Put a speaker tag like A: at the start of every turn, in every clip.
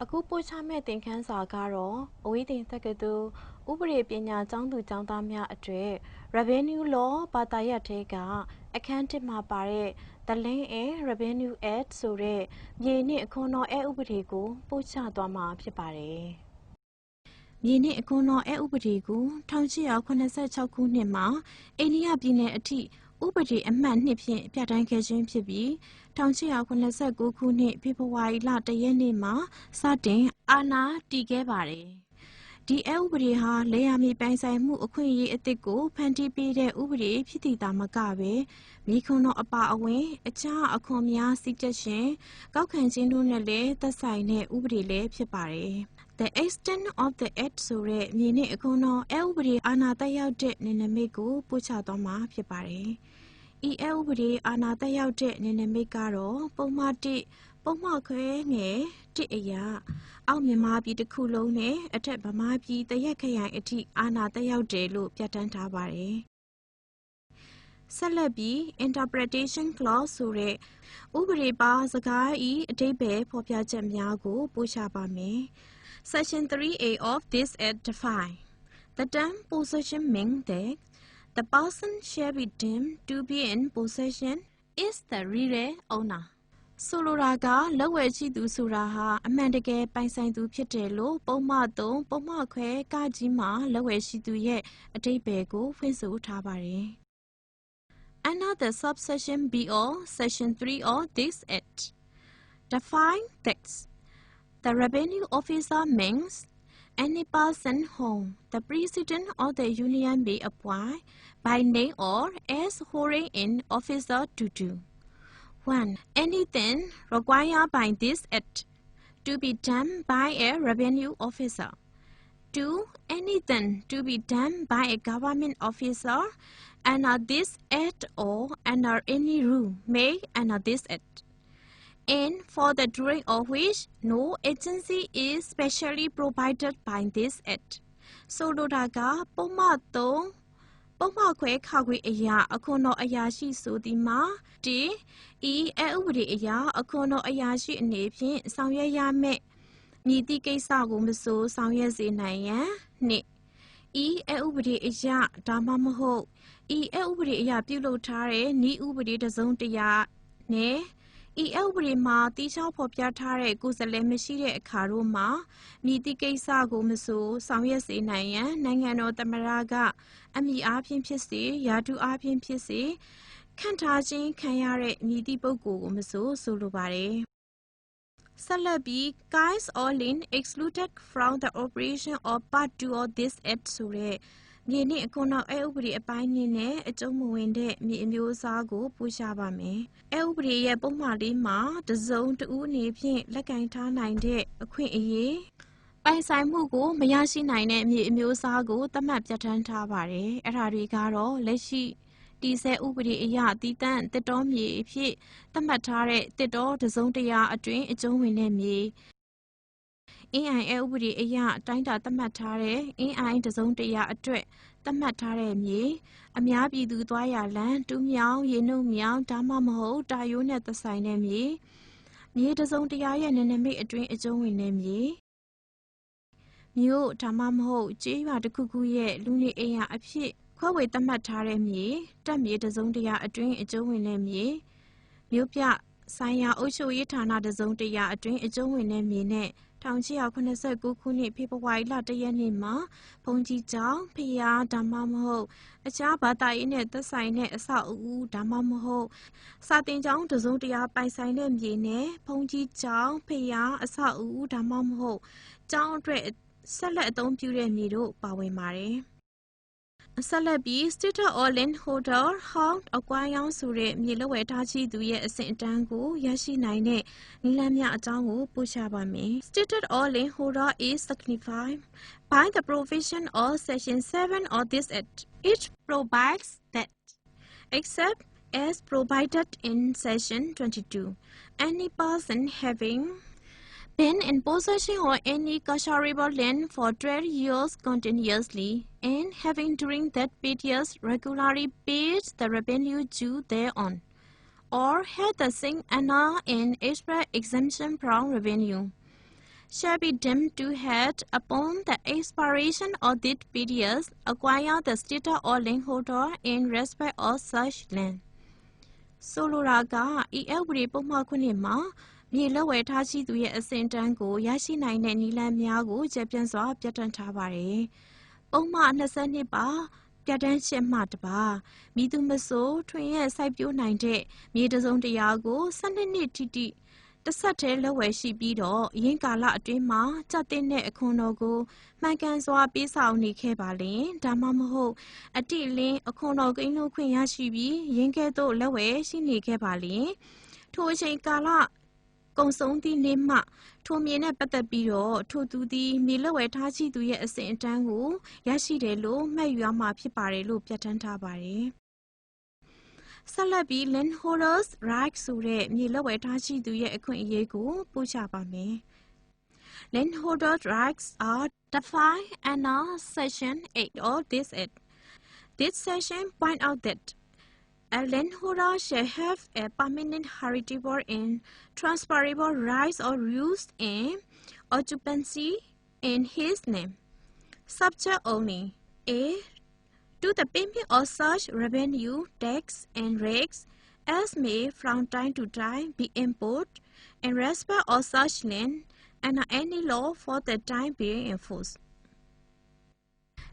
A: အခုပို့ချမဲ့သင်ခန်းစာကတော့အဝေးတင်တက္ကသိုလ်ဥပဒေပညာကျောင်းသူကျောင်းသားများအတွက် Revenue Law ဘာသာရပ်ထဲကအခန်း1မှာပါတဲ့ The Land and Revenue Act ဆိုတဲ့မြေနှင့်အခွန်တော်အက်ဥပဒေကိုပို့ချသွားမှာဖြစ်ပါတယ်။မြေနှင့်အခွန်တော်အက်ဥပဒေကို1886ခုနှစ်မှာအိန္ဒိယပြည်နယ်အထိဥပဒေအမှတ်2ဖြင့်ပြဋ္ဌာန်းခဲ့ခြင်းဖြစ်ပြီး1889ခုနှစ်ဖေဖော်ဝါရီလ1ရက်နေ့မှာစတင်အာဏာတည်ခဲ့ပါတယ်။ဒီအက်ဥပဒေဟာလယ်ယာမြေပိုင်ဆိုင်မှုအခွင့်အရေးအသစ်ကိုဖန်တီးပေးတဲ့ဥပဒေဖြစ်သည့်သာမကပဲမြေခွန်တော်အပါအဝင်အခြားအခွန်များစည်းကြပ်ခြင်းကောက်ခံခြင်းတို့နဲ့လည်းသက်ဆိုင်တဲ့ဥပဒေလည်းဖြစ်ပါတယ်။ The extent of the act ဆိုတဲ့မြေနှင့်အခွန်တော်အက်ဥပဒေအာဏာသက်ရောက်တဲ့နယ်နိမိတ်ကိုပို့ချသွားမှာဖြစ်ပါတယ်။ဤအက်ဥပဒေအာဏာသက်ရောက်တဲ့နယ်နိမိတ်ကတော့ပုံမှန်1ပုံမှန်ခွဲငယ်1အရာအောက်မြန်မာပြည်တစ်ခုလုံးနဲ့အထက်ဗမာပြည်တရက်ခရိုင်အထိအာဏာသက်ရောက်တယ်လို့ပြဋ္ဌာန်းထားပါတယ်။ဆက်လက်ပြီး interpretation clause ဆိုတဲ့ဥပဒေပါစကားဤအဓိပ္ပာယ်ဖော်ပြချက်များကိုပို့ချပါမယ်။ Section 3A of this Act define the term possession means that the person shall be deemed to be in possession is the real owner. ဆိုလိုတာကလက်ဝယ်ရှိသူဆိုတာဟာအမှန်တကယ်ပိုင်ဆိုင်သူဖြစ်တယ်လို့ပုံမှန်3ပုံမှန်ခွဲကကြီးမှာလက်ဝယ်ရှိသူရဲ့အဓိပ္ပာယ်ကိုဖွင့်ဆိုထားပါတယ်။ Under the subsection B or section 3 of this Act define text the revenue officer means any person whom the President of the Union may appoint by name or as holding in officer to do 1. Anything required by this Act to be done by a revenue officer. 2. Anything to be done by a government officer under this Act or under any rule made under this Act. And for the during of which no agency is specially provided by this Act. ဆိုလိုတာကပုံမှန်3ပုံမှန်ခွဲခါခွေအရာအခွန်တော်အရာရှိဆိုသည်မှာ1ဤအဥပဒေအရာအခွန်တော်အရာရှိအနေဖြင့်ဆောင်ရွက်ရမယ့်မည်သည့်ကိစ္စကိုမဆိုဆောင်ရွက်စေနိုင်ရန်2ဤအဥပဒေအရာဒါမှမဟုတ်ဤအဥပဒေအရာပြုလုပ်ထားတဲ့ဤဥပဒေတစ်စုံတစ်ရာနဲ့ဤအဥပဒေမှာတိကျဖော်ပြထားတဲ့ကိုယ်စားလှယ်မရှိတဲ့အခါတို့မှာမည်သည့်ကိစ္စကိုမဆိုဆောင်ရွက်စေနိုင်ရန်နိုင်ငံတော်သမ္မတကအမည်အားဖြင့်ဖြစ်စေရာထူးအားဖြင့်ဖြစ်စေခန့်ထားခြင်းခံရတဲ့မည်သည့်ပုဂ္ဂိုလ်ကိုမဆိုဆိုလိုပါတယ်။ဆက်လက်ပြီး guys or lien excluded from the operation of part 2 of this act ဆိုတဲ့မြေနှင့်အခွန်တော်အဥပဒေအပိုင်း2နဲ့အကျုံးမဝင်တဲ့မြေအမျိုးအစားကိုပို့ချပါမယ်။အဥပဒေရဲ့ပုံမှန်လေးမှာတစုံတဦးအနေဖြင့်လက်ကင်ထားနိုင်တဲ့အခွင့်အရေးပိုင်ဆိုင်မှုကိုမရရှိနိုင်တဲ့မြေအမျိုးအစားကိုသတ်မှတ်ပြဋ္ဌာန်းထားပါတယ်။အဲ့ဒါတွေကတော့လက်ရှိတည်ဆဲဥပဒေအရတည်တံ့တစ်တောမြေအဖြစ်သတ်မှတ်ထားတဲ့တစ်တောတစုံတရာအတွင်းအကျုံးဝင်တဲ့မြေအင်းအိုင်ဥပဒေအရတိုင်းတာသတ်မှတ်ထားတဲ့အင်းအိုင်တစုံတရာအတွက်သတ်မှတ်ထားတဲ့မြေအများပြည်သူသွားရလမ်းတူးမြောင်းရေနှုတ်မြောင်းဒါမှမဟုတ်တာယိုးနဲ့သက်ဆိုင်တဲ့မြေတစုံတရာရဲ့နယ်နိမိတ်အတွင်းအကျုံးဝင်တဲ့မြေမြို့ဒါမှမဟုတ်ကျေးရွာတစ်ခုခုရဲ့လူနေအိမ်ယာအဖြစ်ခွဲဝေသတ်မှတ်ထားတဲ့မြေတပ်မြေတစုံတရာအတွင်းအကျုံးဝင်တဲ့မြေမြို့ပြဆိုင်ရာအုပ်ချုပ်ရေးဌာနတစုံတရာအတွင်းအကျုံးဝင်တဲ့မြေနဲ့1889ခုနှစ်ဖေဖော်ဝါရီလ1ရက်နေ့မှာဘုံကြီးကျောင်းဖျားဒါမှမဟုတ်အခြားဘာသာရေးနဲ့သက်ဆိုင်တဲ့အဆောက်အဦဒါမှမဟုတ်စာသင်ကျောင်းတစုံတရာပိုင်ဆိုင်တဲ့မြေနဲ့ဘုံကြီးကျောင်းဖျားအဆောက်အဦဒါမှမဟုတ်ကျောင်းအတွက်ဆက်လက်အသုံးပြုတဲ့မြေတို့ပါဝင်ပါတယ်။ဆက်လက်ပြီး Stater or Landholder Held အကွာရောင်းဆိုတဲ့မြေလက်ဝယ်ထားရှိသူရဲ့အဆင့်အတန်းကိုရရှိနိုင်တဲ့နည်းလမ်းများအကြောင်းကိုပို့ချပါမယ်။ Stater or Landholder is signified by the provision of Section 7 of this Act. It provides that, except as provided in Section 22, any person having been in possession of any cultivable land for 12 years continuously and having during that period regularly paid the revenue due thereon, or had the same annual and express exemption from revenue,
B: shall be deemed to have, upon the expiration of this period, acquired the status of landholder in respect of such land. ဆိုလိုတာကဤဥပဒေပုံမှန်ခုနှစ်မှာမြေလက်ဝယ်ထားရှိသူရဲ့အစဉ်တန်းကိုရရှိနိုင်တဲ့နည်းလမ်းများကိုကျေပြန့်စွာပြဋ္ဌာန်းထားပါတယ်။ပုံမှန်22ပါပြဋ္ဌာန်းချက်မှတပါမိသူမဆိုထွင်ရဲ့စိုက်ပျိုးနိုင်တဲ့မြေတစုံတရာကို12နှစ်ထိတစ်ဆက်တည်းလက်ဝယ်ရှိပြီးတော့ရင်းကာလအတွင်းမှာကြက်တဲ့အခွန်တော်ကိုမှန်ကန်စွာပေးဆောင်နေခဲ့ပါလင်ဒါမှမဟုတ်အတိလင်းအခွန်တော်ကိန်းလို့ခွင့်ရရှိပြီးရင်းကဲ့သို့လက်ဝယ်ရှိနေခဲ့ပါလင်ထိုအချိန်ကာလကုံဆုံးသည့်နေ့မှထိုမြေနဲ့ပတ်သက်ပြီးတော့ထိုသူသည်မြေလက်ဝယ်ထားရှိသူရဲ့အစဉ်အတန်းကိုရရှိတယ်လို့မှတ်ယူရမှာဖြစ်ပါတယ်လို့ပြဋ္ဌာန်းထားပါတယ်ဆက်လက်ပြီး landholders right ဆိုတဲ့မြေလက်ဝယ်ထားရှိသူရဲ့အခွင့်အရေးကိုပို့ချပါမယ် Landholders rights are defined under section 8 of this act. This section points out that a landholder shall have a permanent heritable and transferable rights or use in occupancy in his name, subject only a to the payment of such revenue, tax, and rates as may from time to time be imposed in respect of such land and any law for the time being enforced.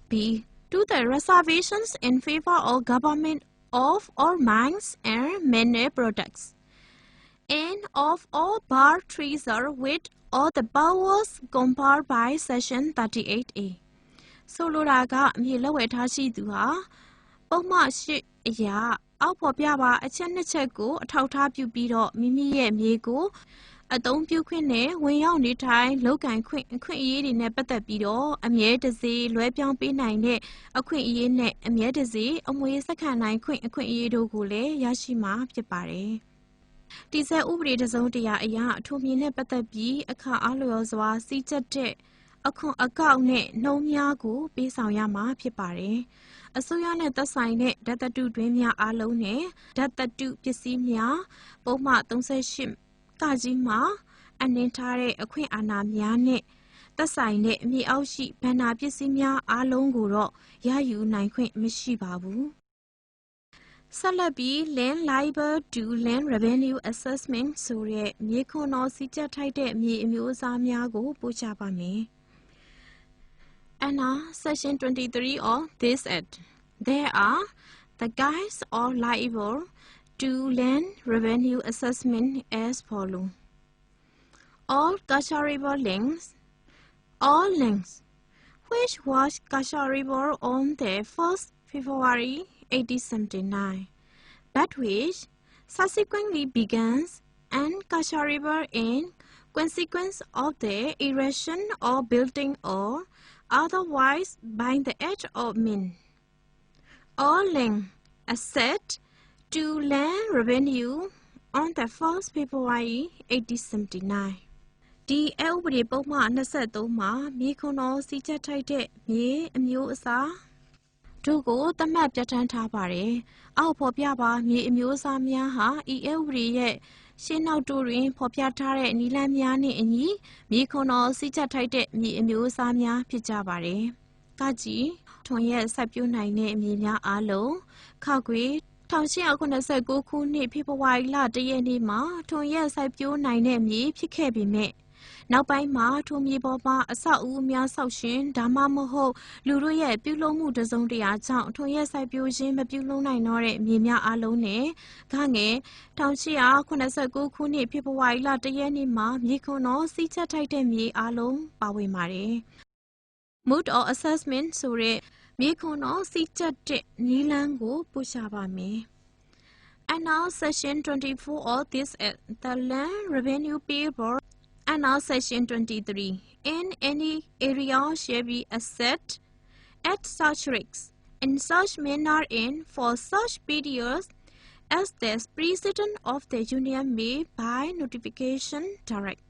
B: B. To the reservations in favor of government of all mines and mineral products, and of all bar treasure with all the powers conferred by Section 38A. ဆိုလိုတာကမြေလက်ဝယ်ထားရှိသူဟာပုံမှန်ရှိအရာအောက်ဖော်ပြပါအချက်နှစ်ချက်ကိုအထောက်ထားပြုပြီးတော့မိမိရဲ့မြေကိုအသုံးပြုခွင့်နဲ့ဝင်ရောက်နေထိုင်လုပ်ကိုင်ခွင့်အခွင့်အရေးတွေနဲ့ပတ်သက်ပြီးတော့အမြဲတစေလွဲပြောင်းပေးနိုင်တဲ့အခွင့်အရေးနဲ့အမြဲတစေအမွေဆက်ခံနိုင်ခွင့်အခွင့်အရေးတို့ကိုလည်းရရှိမှာဖြစ်ပါတယ်။ဒီဆက်ဥပဒေတစုံတရာအရာအထူးမြေနဲ့ပတ်သက်ပြီးအခါအားလျော်စွာစီးကျက်တဲ့အခွန်အကောက်နဲ့နှုံးများကိုပေးဆောင်ရမှာဖြစ်ပါတယ်။အစိုးရနဲ့သက်ဆိုင်တဲ့ဓာတ်သတ္တုတွင်းများအားလုံးနဲ့ဓာတ်သတ္တုပစ္စည်းများပုံမှန်38ကကြီးမှာအနှင်းထားတဲ့အခွင့်အာဏာများနဲ့သက်ဆိုင်တဲ့မြေအောက်ရှိဗန္ဓာပစ္စည်းများအားလုံးကိုတော့ရယူနိုင်ခွင့်မရှိပါဘူး။ဆက်လက်ပြီး land liable to land revenue assessment ဆိုတဲ့မြေခွန်တော်စည်းကြပ်ထိုက်တဲ့မြေအမျိုးအစားများကိုပို့ချပါမယ်။ Under Section 23 of this Act, there are the guides of liable to land revenue assessment as follows. All casuarable lands, which was casuarable on the 1st February 1879, but which subsequently begins uncasuarable in consequence of the erection or building or otherwise by the act of men. All land assessed to land revenue on the 1st February 1879. ဒီဥပဒေပုံမှန်23မှာမြေခွန်တော်စီချက်ထိုက်တဲ့မြေအမျိုးအစားတို့ကိုသတ်မှတ်ပြဋ္ဌာန်းထားပါတယ်။အောက်ဖော်ပြပါမြေအမျိုးအစားများဟာဤဥပဒေရဲ့ရှင်းနောက်တို့တွင်ဖော်ပြထားတဲ့နည်းလမ်းများနှင့်အညီမြေခွန်တော်စီချက်ထိုက်တဲ့မြေအမျိုးအစားများဖြစ်ကြပါတယ်။ကကြီးထွန်ရက်စိုက်ပျိုးနိုင်တဲ့မြေများအားလုံးခောက်ကွေ1889ခုနှစ်ဖေဖော်ဝါရီလ1ရက်နေ့မှာထွန်ရက်စိုက်ပျိုးနိုင်တဲ့မြေဖြစ်ခဲ့ပေမဲ့နောက်ပိုင်းမှာထိုမြေပေါ်မှာအဆောက်အဦများဆောက်ရှင်ဒါမှမဟုတ်လူတို့ရဲ့ပြုလုပ်မှုတစုံတရာကြောင့်ထွန်ရက်စိုက်ပျိုးခြင်းမပြုလုပ်နိုင်တော့တဲ့မြေများအားလုံးနဲ့ငယ်1889ခုနှစ်ဖေဖော်ဝါရီလ1ရက်နေ့မှာမြေခွန်တော်စီးချက်ထိုက်တဲ့မြေအားလုံးပါဝင်ပါတယ်။ Mood or assessment ဆိုတဲ့မြေခွန်တော်စီးချက်တဲ့နည်းလမ်းကိုပို့ချပါမယ်။ And now Section 24 of this Act, the land revenue payable and now Section 23. In any area shall be assessed at such rates in such manner in for such periods as the President of the Union may by notification direct.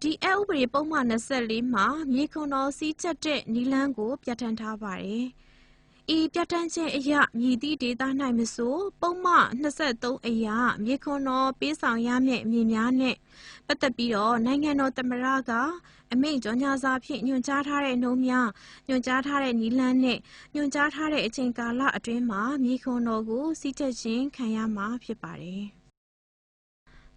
B: ဒီဥပဒေပုံမှန်24မှာမြေခွန်တော်စီးချက်တဲ့နည်းလမ်းကိုပြဋ္ဌာန်းထားပါတယ် ဤပြဋ္ဌာန်းချက်အရမည်သည့်ဒေသ၌မဆိုပုံမှန်23အရမြေခွန်တော်ပေးဆောင်ရမည့်အမည်များနှင့်ပတ်သက်ပြီးတော့နိုင်ငံတော်သမ္မတကအမိန့်ကြော်ညာစာဖြင့်ညွှန်ကြားထားတဲ့နှုန်းများညွှန်ကြားထားတဲ့နည်းလမ်းနှင့်ညွှန်ကြားထားတဲ့အချိန်ကာလအတွင်းမှာမြေခွန်တော်ကိုစီးချက်ခြင်းခံရမှာဖြစ်ပါတယ်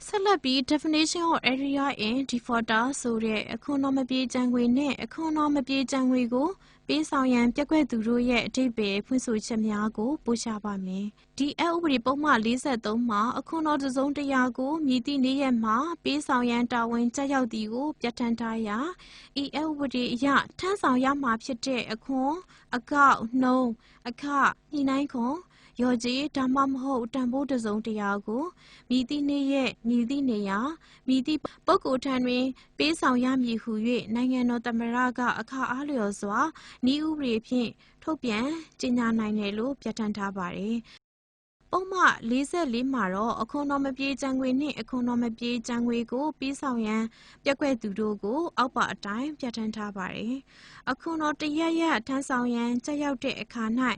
B: ဆက်လက်ပြီး definition of area in defaulter ဆိုတဲ့အခွန်တော်မပြေကြံငွေနဲ့အခွန်တော်မပြေကြံငွေကိုပေးဆောင်ရန်ပြက်ကွက်သူတို့ရဲ့အဓိပ္ပာယ်ဖွင့်ဆိုချက်များကိုပို့ချပါမယ်။ဒီအဥပဒေပုံမှန်43မှာအခွန်တော်တစ်စုံတစ်ရာကိုမြည်သည့်နေ့ရက်မှာပေးဆောင်ရန်တာဝန်ကျရောက်သည်ကိုပြဋ္ဌာန်းထားရာဤအဥပဒေအရထမ်းဆောင်ရမှာဖြစ်တဲ့အခွန်အကောက်နှုံးအခညှိနှိုင်းခွန်ရော်ကြီးဒါမှမဟုတ်တန်ဖိုးတစ်စုံတစ်ရာကိုမြည်သည့်နေ့ရက်မြည်သည့်နေရာမြည်သည့်ပုဂ္ဂိုလ်ထံတွင်ပေးဆောင်ရမည်ဟု၍နိုင်ငံတော်သမ္မတကအခါအားလျော်စွာနည်းဥပဒေဖြင့်ထုတ်ပြန်ကြေညာနိုင်တယ်လို့ပြဋ္ဌာန်းထားပါတယ်ပုံမှန်44မှာတော့အခွန်တော်မပြေကြံငွေနှင့်အခွန်တော်မပြေကြံငွေကိုပြီးဆောင်ရန်ပြက်ကွက်သူတို့ကိုအောက်ပါအတိုင်းပြဋ္ဌာန်းထားပါတယ်။အခွန်တော်တရက်ရက်ထမ်းဆောင်ရန်ကျရောက်တဲ့အခါ၌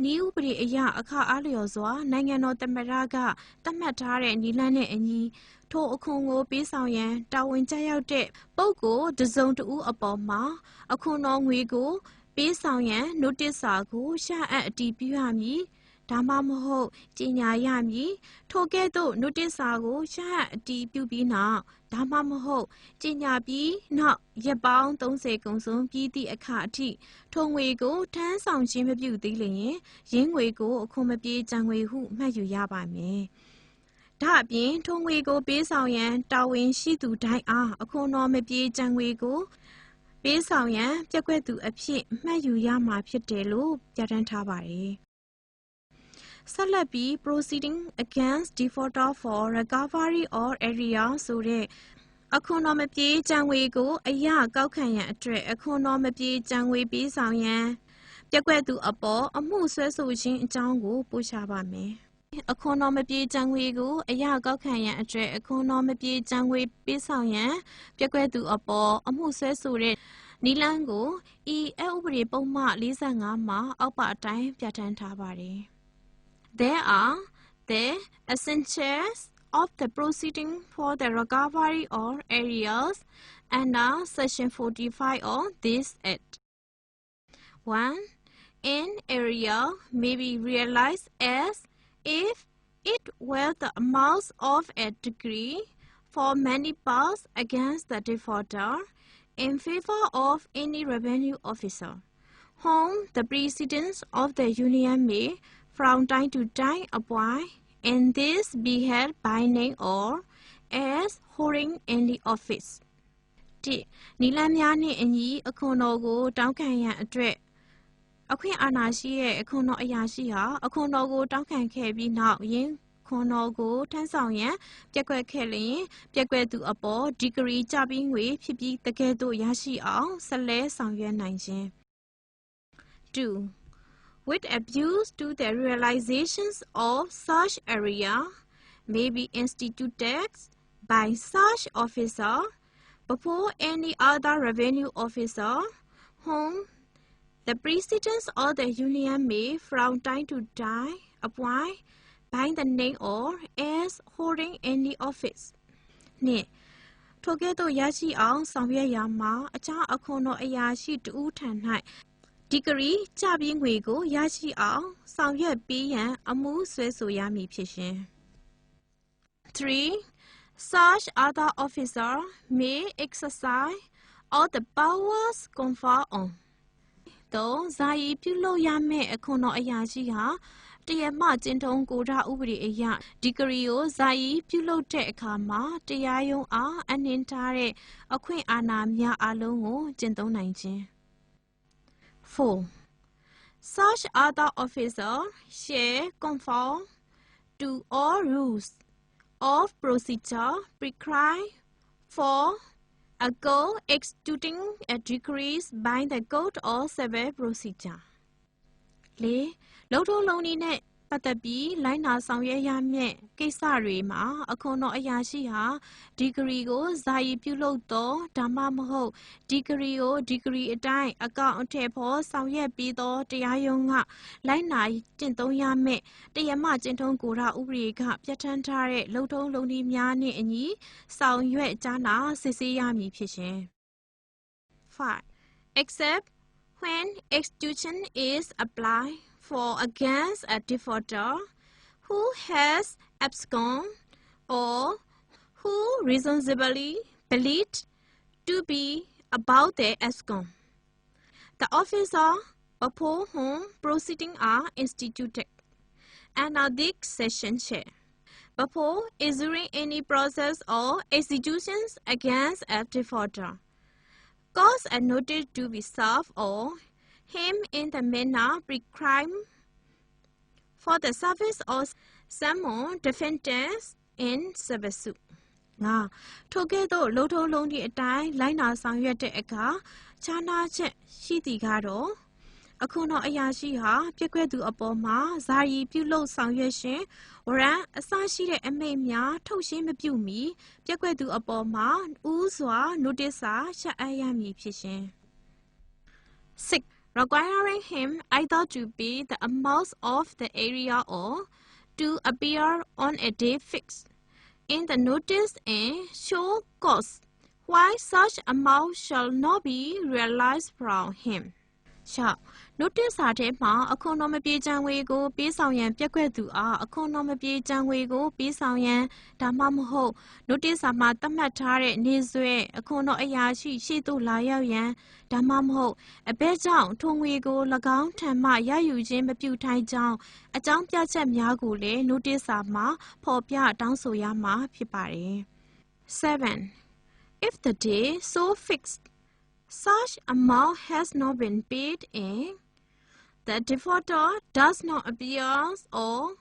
B: နည်းဥပဒေအရအခါအားလျော်စွာနိုင်ငံတော်သမ္မတကသတ်မှတ်ထားတဲ့နည်းလမ်းနဲ့အညီထိုအခွန်ကိုပေးဆောင်ရန်တာဝန်ကျရောက်တဲ့ပုဂ္ဂိုလ်တစ်စုံတစ်ဦးအပေါ်မှာအခွန်တော်ငွေကိုပေးဆောင်ရန် notice စာကိုရှာအပ်အတည်ပြုရမည်ဒါမှမဟုတ်ကြေညာရမည်ထိုကဲ့သို့ notice စာကိုရှာအတည်ပြုပြီးနောက်ဒါမှမဟုတ်ကြေညာပြီးနောက်ရက်ပေါင်း30ကုန်ဆုံးပြီးသည့်အခါအထိထိုငွေကိုထမ်းဆောင်ခြင်းမပြုသေးလျင်ရင်းငွေကိုအခွန်မပြေကြံငွေဟုမှတ်ယူရပါမည်ဒါအပြင်ထိုငွေကိုပေးဆောင်ရန်တာဝန်ရှိသူတိုင်းအားအခွန်တော်မပြေကြံငွေကိုပေးဆောင်ရန်ပြက်ကွက်သူအဖြစ်မှတ်ယူရမှာဖြစ်တယ်လို့ပြဋ္ဌာန်းထားပါတယ်ဆက်လက်ပြီး proceeding against defaulter for recovery or area ဆိုတဲ့အခွန်တော်မပြေကြံငွေကိုအရကောက်ခံရန်အတွက်အခွန်တော်မပြေကြံငွေပေးဆောင်ရန်ပြက်ကွက်သူအပေါ်အမှုဆွဲဆိုခြင်းအကြောင်းကိုပို့ချပါမယ်အခွန်တော်မပြေကြံငွေကိုအရကောက်ခံရန်အတွက်အခွန်တော်မပြေကြံငွေပေးဆောင်ရန်ပြက်ကွက်သူအပေါ်အမှုဆွဲဆိုတဲ့နီလန်းကိုဤအဥပဒေပုံမှန်45မှာအောက်ပါအတိုင်းပြဋ္ဌာန်းထားပါတယ်There are the essentials of the proceeding for the recovery of areas under Section 45 of this Act. 1. An area may be realized as if it were the amount of a degree for many parts against the defaulter in favor of any revenue officer, whom the precedents of the Union may from time to time apply, and this be held by name or as holding in the office. နီလန်းများနှင့်အညီအခွန်တော်ကိုတောင်းခံရန်အတွက်အခွင့်အာဏာရှိတဲ့အခွန်တော်အရာရှိဟာအခွန်တော်ကိုတောင်းခံခဲ့ပြီးနောက်ယင်းခွန်တော်ကိုထမ်းဆောင်ရန်ပြက်ကွက်ခဲ့လျင်ပြက်ကွက်သူအပေါ်ဒီဂရီကျပြီးငွေဖြစ်ပြီးတကယ်သို့ရရှိအောင်ဆက်လက်ဆောင်ရွက်နိုင်ခြင်း 2. With abuse to the realizations of such area may be instituted by such officer before any other revenue officer whom the precedents of the Union may from time to time apply by the name or as holding any office. 2. ထိုကဲ့သို့ရရှိအောင်ဆောင်ရွက်ရမှာအခြားအခွန်တော်အရာရှိတဦးထံ၌ဒီဂရီကျပြီးငွေကိုရရှိအောင်ဆောင်ရွက်ပေးရန်အမှုဆွဲဆိုရမည်ဖြစ်ရှင် 3. Such other officer may exercise all the powers conferred on. သောဇာယီပြုလုပ်ရမယ့်အခွန်တော်အရာရှိဟာတရားမှကျင့်ထုံးကိုဓာဥပဒေအရဒီဂရီကိုဇာယီပြုလုပ်တဲ့အခါမှာတရားရုံးအားအနှင်းထားတဲ့အခွင့်အာဏာများအလုံးကိုကျင့်သုံးနိုင်ခြင်း 4. Such other officer shall conform to all rules of procedure prescribed for a court executing a decree by the Code of Civil Procedure. 4. လုံထုံးလုံနည်းနဲ့ ပတ်သက်ပြီးလိုက်နာဆောင်ရွက်ရမည့်ကိစ္စတွေမှာအခွန်တော်အရာရှိဟာဒီဂရီကိုဇာယီပြုလုပ်သောဒါမှမဟုတ်ဒီဂရီကိုဒီဂရီအတိုင်းအကောင့်အထည်ဖော်ဆောင်ရွက်ပြီးသောတရားရုံးကလိုက်နာကျင့်သုံးရမည့်တရားမကျင့်ထုံးကိုယ်တာဥပဒေကပြဋ္ဌာန်းထားတဲ့လုပ်ထုံးလုပ်နည်းများနှင့်အညီဆောင်ရွက်ကြားနာစစ်ဆေးရမည်ဖြစ်ရှင် 5. Except when execution is applied for against a defaulter who has absconded or who reasonably believed to be about their abscond. The officer upon whom proceedings are instituted. Another session chair. Before issuing any process or executions against a defaulter, cause a notice to be served or him in the manner prescribed for the service of some defendants in civil suit. ထိုကဲ့သို့လုပ်ထုံးလုပ်နည်းအတိုင်းလိုက်နာဆောင်ရွက်တဲ့အခါခြားနာချက်ရှိသည်ကတော့အခွန်တော်အရာရှိဟာပြက်ကွက်သူအပေါ်မှာဇာယီပြုလုပ်ဆောင်ရွက်ရှင်ဝရန်အစရှိတဲ့အမိန့်များထုတ်ရှင်းမပြုမီပြက်ကွက်သူအပေါ်မှာဦးစွာ notice စာချက်အပ်ရမည်ဖြစ်ရှင် 6. Requiring him either to pay the amount of the area or to appear on a day fixed in the notice and show cause why such amount shall not be realized from him. notice စာထဲမှာအခွန်တော်မပြေချံငွေကိုပေးဆောင်ရန်ပြက်ကွက်သူအားအခွန်တော်မပြေချံငွေကိုပေးဆောင်ရန်ဒါမှမဟုတ် notice စာမှာသတ်မှတ်ထားတဲ့နေ့စွဲအခွန်တော်အရာရှိရှေ့သို့လာရောက်ရန်ဒါမှမဟုတ်အဘက်ကြောင့်ထိုငွေကို၎င်းထံမှရယူခြင်းမပြုထိုက်ကြောင်းအကြောင်းပြချက်များကိုလည်း notice စာမှာဖော်ပြတောင်းဆိုရမှာဖြစ်ပါတယ် 7. If the day so fixed such amount has not been paid in the defaulter does not appear or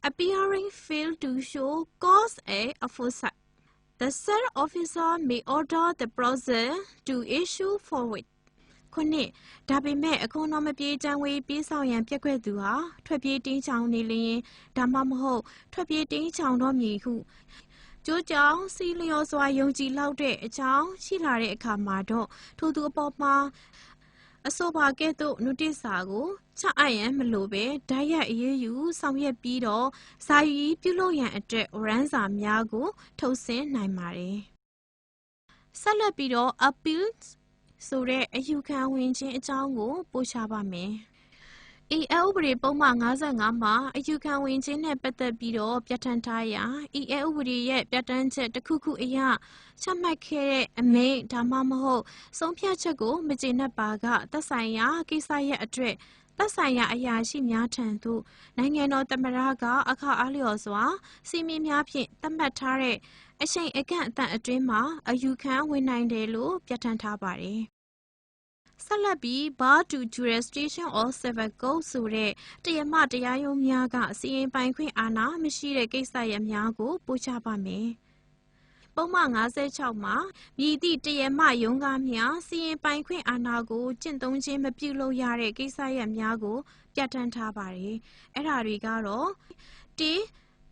B: appearing fail to show cause a foresight. The said officer may order the process to issue forward. ခုနှစ်ဒါပေမဲ့အခွန်တော်မပြေချံငွေပေးဆောင်ရန်ပြက်ကွက်သူဟာထွက်ပြေးတင်းချောင်နေလျင်ဒါမှမဟုတ်ထွက်ပြေးတင်းချောင်တော့မည်ဟုကျိုးကြောင့်စီလျော်စွာယုံကြည်လောက်တဲ့အကြောင်းရှိလာတဲ့အခါမှာတော့ထိုသူအပေါ်မှာအဆိုပါကဲ့သို့ notice စာကိုချအပ်ရန်မလိုပဲဓာတ်ရိုက်အရေးယူဆောင်ရွက်ပြီးတော့ဇာယီပြုလုပ်ရန်အတွက်ဝရမ်းစာများကိုထုတ်ဆင်းနိုင်ပါတယ်ဆက်လက်ပြီးတော့ appeal ဆိုတဲ့အယူခံဝင်ခြင်းအကြောင်းကိုပို့ချပါမယ်ဤဥပဒေပုံမှန်55မှာအယူခံဝင်ခြင်းနဲ့ပတ်သက်ပြီးတော့ပြဋ္ဌာန်းထားရာဤဥပဒေရဲ့ပြဋ္ဌာန်းချက်တစ်ခုခုအရချမှတ်ခဲ့တဲ့အမိန့်ဒါမှမဟုတ်ဆုံးဖြတ်ချက်ကိုမကျေနပ်ပါကသက်ဆိုင်ရာကိစ္စရဲ့အတွက်သက်ဆိုင်ရာအရာရှိများထံသို့နိုင်ငံတော်သမ္မတကအခါအားလျော်စွာစီမင်းများဖြင့်သတ်မှတ်ထားတဲ့အချိန်အကန့်အသတ်အတွင်းမှာအယူခံဝင်နိုင်တယ်လို့ပြဋ္ဌာန်းထားပါတယ်ဆက်လက်ပြီး bar to jurisdiction or civil code ဆိုတဲ့တရားမတရားရုံးများကစီရင်ပိုင်ခွင့်အာဏာမရှိတဲ့ကိစ္စရပ်များကိုပို့ချပါမယ်။ပုံမှန်56မှာမည်သည့်တရားမရုံးကားများစီရင်ပိုင်ခွင့်အာဏာကိုကျင့်သုံးခြင်းမပြုလုပ်ရတဲ့ကိစ္စရပ်များကိုပြဋ္ဌာန်းထားပါတယ်။အဲ့ဒါတွေကတော့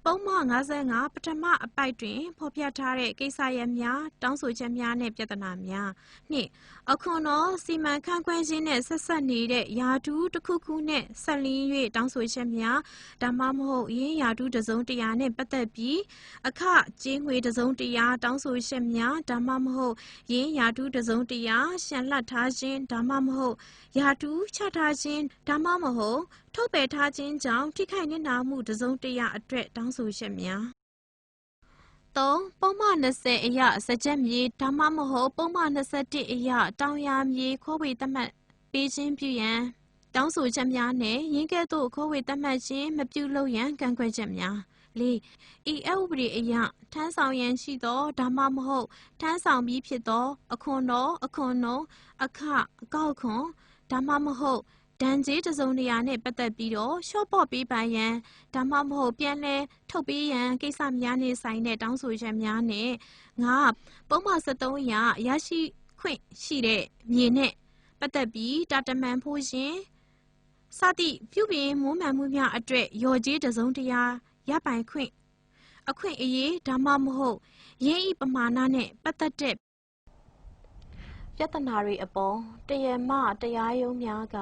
B: ပုံမှန်55ပထမအပိုက်တွင်ဖော်ပြထားတဲ့ကိစ္စရပ်များတောင်းဆိုချက်များနဲ့ပြဿနာများနှင့်အခွန်တော်စီမံခန့်ခွဲခြင်းနဲ့ဆက်ဆက်နေတဲ့ယာဒူးတစ်ခုခုနဲ့ဆက်လင်း၍တောင်းဆိုချက်များဒါမှမဟုတ်ရင်းယာဒူးတစ်စုံတစ်ရာနဲ့ပတ်သက်ပြီးအခကြေးငွေတစ်စုံတစ်ရာတောင်းဆိုချက်များဒါမှမဟုတ်ရင်းယာဒူးတစ်စုံတစ်ရာရှန်လတ်ထားခြင်းဒါမှမဟုတ်ယာဒူးချထားခြင်းဒါမှမဟုတ်ထုတ်ပယ်ထားခြင်းကြောင့်ထိခိုက်နစ်နာမှုတစ်စုံတစ်ရာအတွက်တောင်းဆိုချက်များ3ပုံမှန်20အရစကြက်မြေဒါမှမဟုတ်ပုံမှန်21အရတောင်ယာမြေခွဲဝေသတ်မှတ်ပေးခြင်းပြုရန်တောင်းဆိုချက်များနဲ့ရင်းကဲ့သို့ခွဲဝေသတ်မှတ်ခြင်းမပြုလုပ်ရန်ကန့်ကွက်ချက်များ4ဤဥပဒေအရထမ်းဆောင်ရန်ရှိသောဒါမှမဟုတ်ထမ်းဆောင်ပြီးဖြစ်သောအခွန်တော်အခွန်နှုန်းအကောက်ခွန်ဒါမှမဟုတ်ဒဏ်ကြေးတစ်စုံတစ်ရာနဲ့ပတ်သက်ပြီးတော့ရှော့ပေါ့ပေးပါရန်ဒါမှမဟုတ်ပြန်လဲထုတ်ပေးရန်ကိစ္စများနဲ့ဆိုင်တဲ့တောင်းဆိုချက်များနဲ့ပုံမှန်73အရရရှိခွင့်ရှိတဲ့မြေနဲ့ပတ်သက်ပြီးတာတမန်ဖို့ရှင် စသည့်ပြုပြင်မွမ်းမံမှုများအတွက်ရော်ကြေးတစ်စုံတစ်ရာရပိုင်ခွင့်အခွင့်အရေးဒါမှမဟုတ်ရင်း၏ပမာဏနှင့်ပတ်သက်တဲ့
A: ပြဿနာတွေအပေါ်တရားမှတရားရုံးများက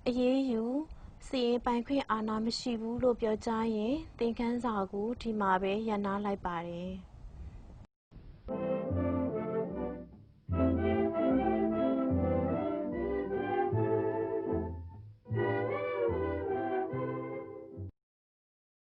A: အရေးယူစီရင်ပိုင်ခွင့်အာဏာမရှိဘူးလို့ပြောကြားရင်းသင်ခန်းစာကိုဒီမှာပဲရပ်နားလိုက်ပါတယ်